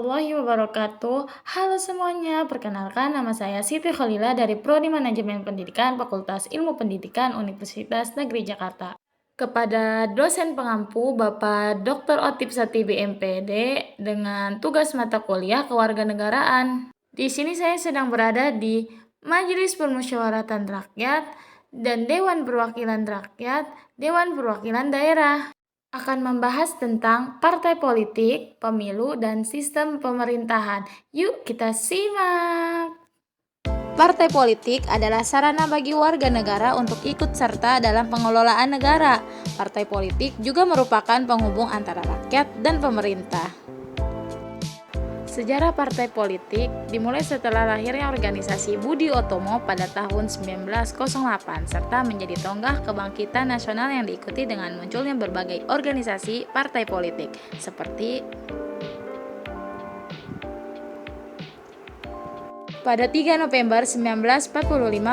warahmatullahi wabarakatuh. Halo semuanya, perkenalkan nama saya Siti Khalila dari Prodi Manajemen Pendidikan Fakultas Ilmu Pendidikan Universitas Negeri Jakarta. Kepada dosen pengampu Bapak Dr. Otip Sati BMPD dengan tugas mata kuliah kewarganegaraan. Di sini saya sedang berada di Majelis Permusyawaratan Rakyat dan Dewan Perwakilan Rakyat, Dewan Perwakilan Daerah. Akan membahas tentang partai politik, pemilu, dan sistem pemerintahan. Yuk kita simak! Partai politik adalah sarana bagi warga negara untuk ikut serta dalam pengelolaan negara. Partai politik juga merupakan penghubung antara rakyat dan pemerintah. Sejarah partai politik dimulai setelah lahirnya organisasi Budi Utomo pada tahun 1908 serta menjadi tonggak kebangkitan nasional yang diikuti dengan munculnya berbagai organisasi partai politik seperti pada 3 November 1945,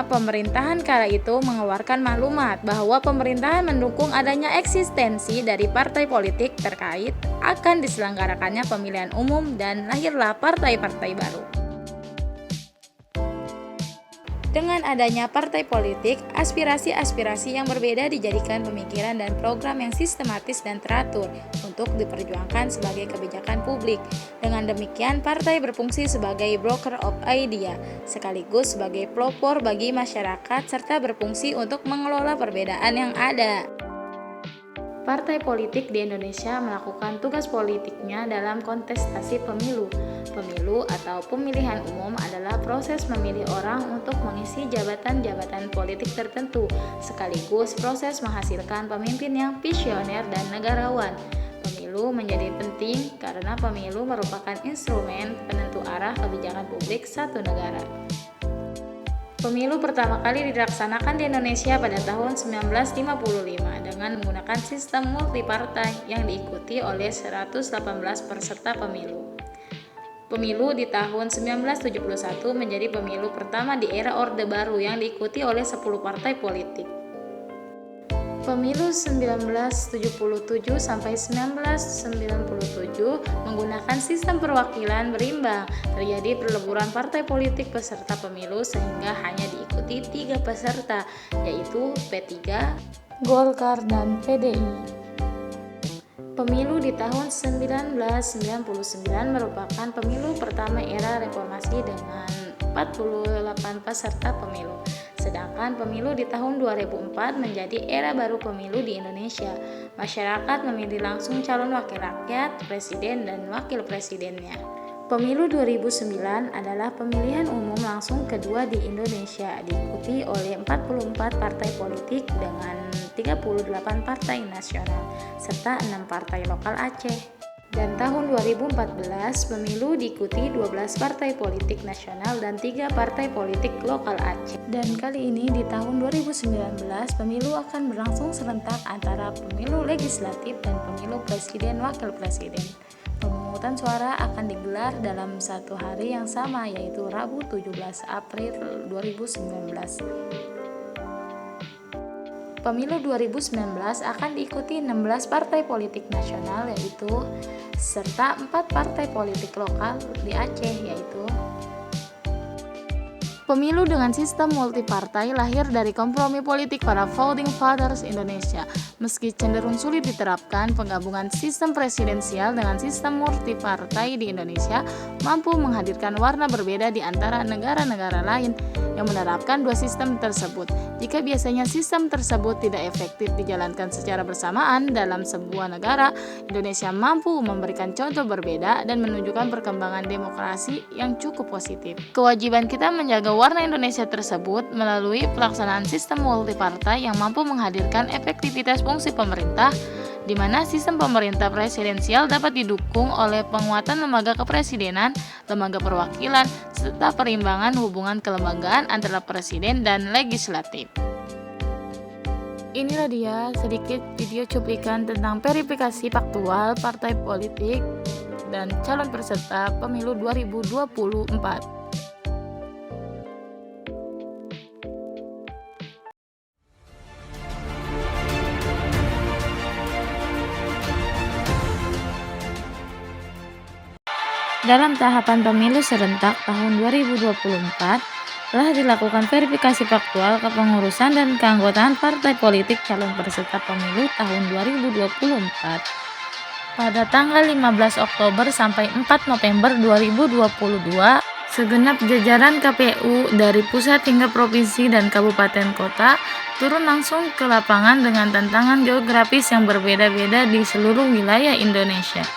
pemerintahan kala itu mengeluarkan maklumat bahwa pemerintahan mendukung adanya eksistensi dari partai politik terkait akan diselenggarakannya pemilihan umum dan lahirlah partai-partai baru. Dengan adanya partai politik, aspirasi-aspirasi yang berbeda dijadikan pemikiran dan program yang sistematis dan teratur untuk diperjuangkan sebagai kebijakan publik. Dengan demikian, partai berfungsi sebagai broker of idea, sekaligus sebagai pelopor bagi masyarakat serta berfungsi untuk mengelola perbedaan yang ada. Partai politik di Indonesia melakukan tugas politiknya dalam kontestasi pemilu. Pemilu atau pemilihan umum adalah proses memilih orang untuk mengisi jabatan-jabatan politik tertentu, sekaligus proses menghasilkan pemimpin yang visioner dan negarawan. Pemilu menjadi penting karena pemilu merupakan instrumen penentu arah kebijakan publik satu negara. Pemilu pertama kali dilaksanakan di Indonesia pada tahun 1955 dengan menggunakan sistem multipartai yang diikuti oleh 118 peserta pemilu. Pemilu di tahun 1971 menjadi pemilu pertama di era Orde Baru yang diikuti oleh 10 partai politik. Pemilu 1977 sampai 1997 menggunakan sistem perwakilan berimbang. Terjadi perleburan partai politik peserta pemilu sehingga hanya diikuti 3 peserta, yaitu P3, Golkar, dan PDI. Pemilu di tahun 1999 merupakan pemilu pertama era reformasi dengan 48 peserta pemilu. Sedangkan pemilu di tahun 2004 menjadi era baru pemilu di Indonesia. Masyarakat memilih langsung calon wakil rakyat, presiden, dan wakil presidennya. Pemilu 2009 adalah pemilihan umum langsung kedua di Indonesia, diikuti oleh 44 partai politik dengan 38 partai nasional, serta 6 partai lokal Aceh. Dan tahun 2014, pemilu diikuti 12 partai politik nasional dan 3 partai politik lokal Aceh. Dan kali ini di tahun 2019, pemilu akan berlangsung serentak antara pemilu legislatif dan pemilu presiden wakil presiden. Pemungutan suara akan digelar dalam satu hari yang sama, yaitu Rabu 17 April 2019. Pemilu 2019 akan diikuti 16 partai politik nasional serta 4 partai politik lokal di Aceh, yaitu pemilu dengan sistem multipartai lahir dari kompromi politik para founding fathers Indonesia. Meski cenderung sulit diterapkan, penggabungan sistem presidensial dengan sistem multipartai di Indonesia mampu menghadirkan warna berbeda di antara negara-negara lain yang menerapkan dua sistem tersebut. Jika biasanya sistem tersebut tidak efektif dijalankan secara bersamaan dalam sebuah negara, Indonesia mampu memberikan contoh berbeda dan menunjukkan perkembangan demokrasi yang cukup positif. Kewajiban kita menjaga warna Indonesia tersebut melalui pelaksanaan sistem multipartai yang mampu menghadirkan efektivitas fungsi pemerintah, di mana sistem pemerintah presidensial dapat didukung oleh penguatan lembaga kepresidenan, lembaga perwakilan, serta perimbangan hubungan kelembagaan antara presiden dan legislatif. Inilah dia sedikit video cuplikan tentang verifikasi faktual partai politik dan calon peserta pemilu 2024. Dalam tahapan pemilu serentak tahun 2024, telah dilakukan verifikasi faktual kepengurusan dan keanggotaan partai politik calon peserta pemilu tahun 2024. Pada tanggal 15 Oktober sampai 4 November 2022, segenap jajaran KPU dari pusat hingga provinsi dan kabupaten kota turun langsung ke lapangan dengan tantangan geografis yang berbeda-beda di seluruh wilayah Indonesia.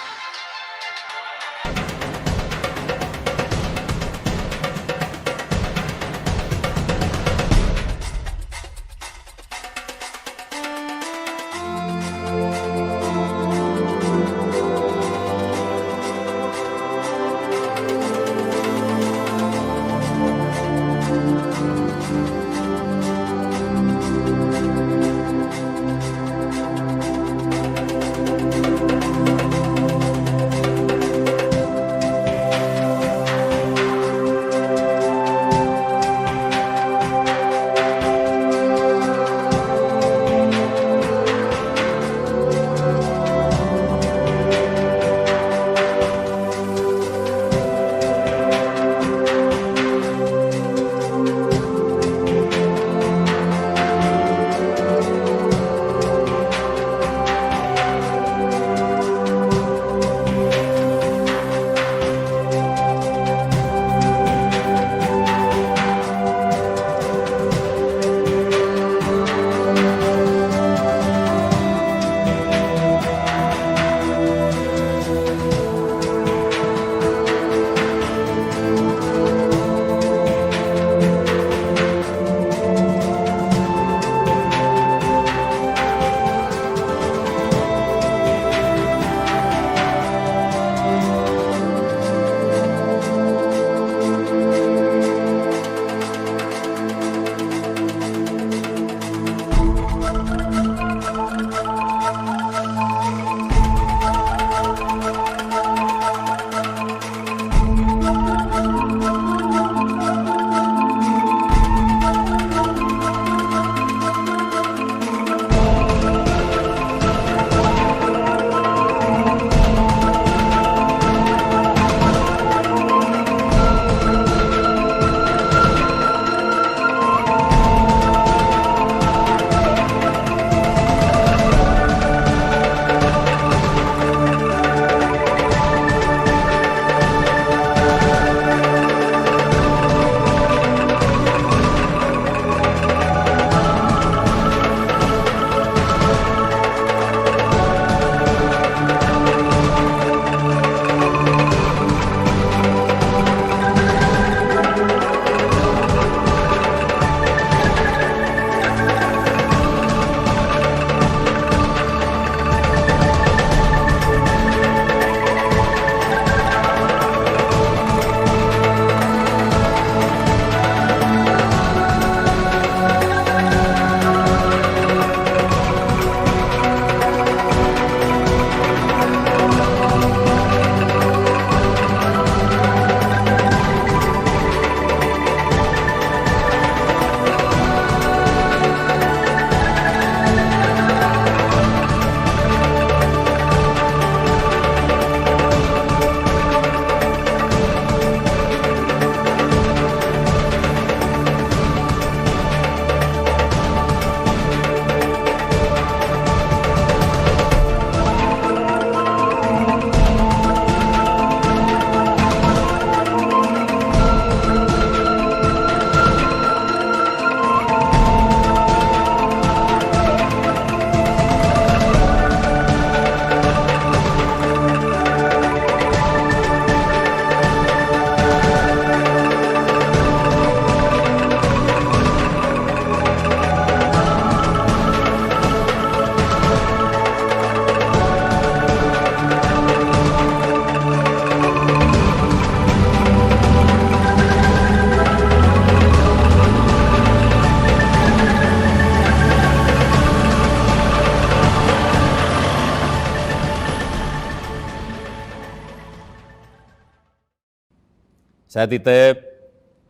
Saya titip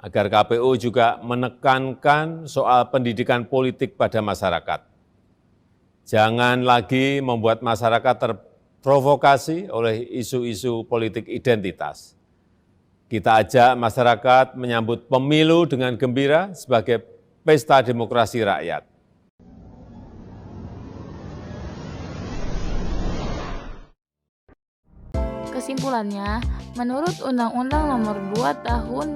agar KPU juga menekankan soal pendidikan politik pada masyarakat. Jangan lagi membuat masyarakat terprovokasi oleh isu-isu politik identitas. Kita ajak masyarakat menyambut pemilu dengan gembira sebagai pesta demokrasi rakyat. Kesimpulannya, menurut Undang-Undang Nomor 2 Tahun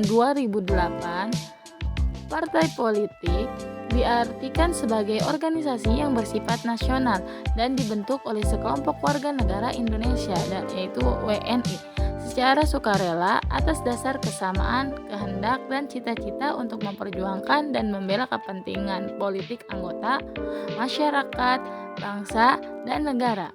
2008, partai politik diartikan sebagai organisasi yang bersifat nasional dan dibentuk oleh sekelompok warga negara Indonesia, yaitu WNI, secara sukarela atas dasar kesamaan, kehendak, dan cita-cita untuk memperjuangkan dan membela kepentingan politik anggota, masyarakat, bangsa, dan negara,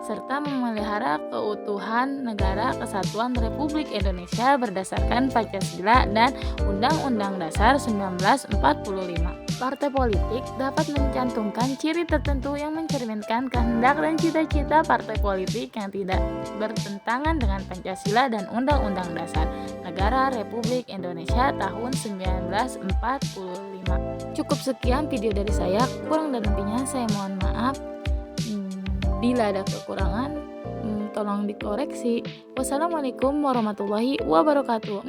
serta memelihara keutuhan negara kesatuan Republik Indonesia berdasarkan Pancasila dan Undang-Undang Dasar 1945. Partai politik dapat mencantumkan ciri tertentu yang mencerminkan kehendak dan cita-cita partai politik yang tidak bertentangan dengan Pancasila dan Undang-Undang Dasar Negara Republik Indonesia tahun 1945. Cukup sekian video dari saya, kurang dan lebihnya saya mohon maaf. Bila ada kekurangan, tolong dikoreksi. Wassalamualaikum warahmatullahi wabarakatuh.